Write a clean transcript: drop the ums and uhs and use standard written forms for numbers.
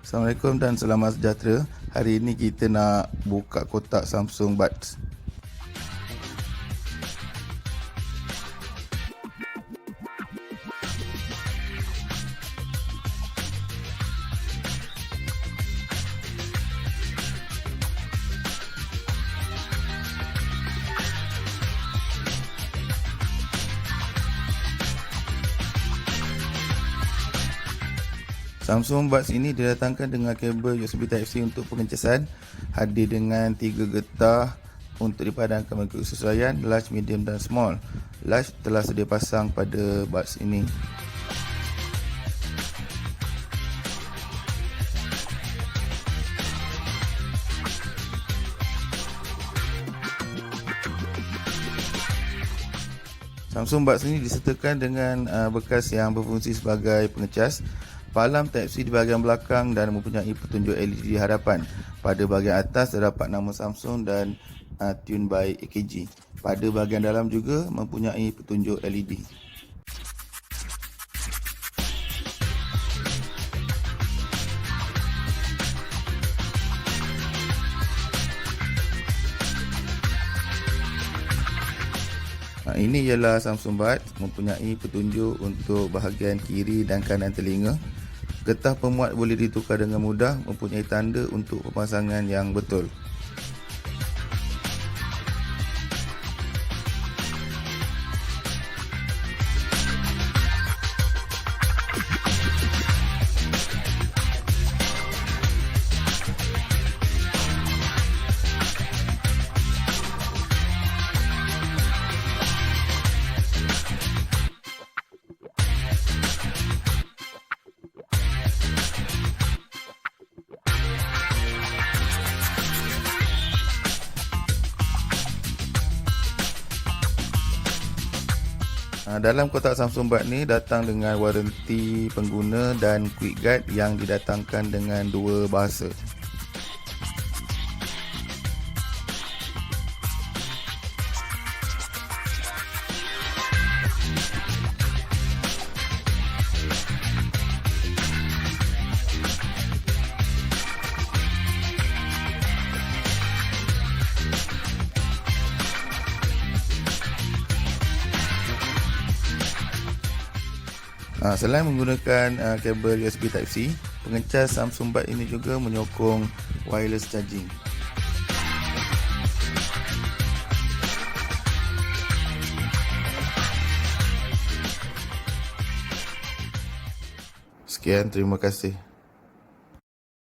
Assalamualaikum dan selamat sejahtera. Hari ini kita nak buka kotak Samsung Buds. Samsung Buds ini didatangkan dengan kabel USB Type-C untuk pengecasan, hadir dengan 3 getah untuk dipadankan mengikut kesesuaian large, medium dan small. Large telah sedia pasang pada Buds ini. Samsung Buds ini disertakan dengan bekas yang berfungsi sebagai pengecas, palang Type-C di bahagian belakang dan mempunyai petunjuk LED di hadapan. Pada bahagian atas terdapat nama Samsung dan Tune by AKG. Pada bahagian dalam juga mempunyai petunjuk LED. Ini ialah Samsung Buds, mempunyai petunjuk untuk bahagian kiri dan kanan telinga. Getah pemuat boleh ditukar dengan mudah, mempunyai tanda untuk pemasangan yang betul. Dalam kotak Samsung Buds ni datang dengan waranti pengguna dan quick guide yang didatangkan dengan 2 bahasa. Selain menggunakan kabel USB Type-C, pengecas Samsung Buds ini juga menyokong wireless charging. Sekian, terima kasih.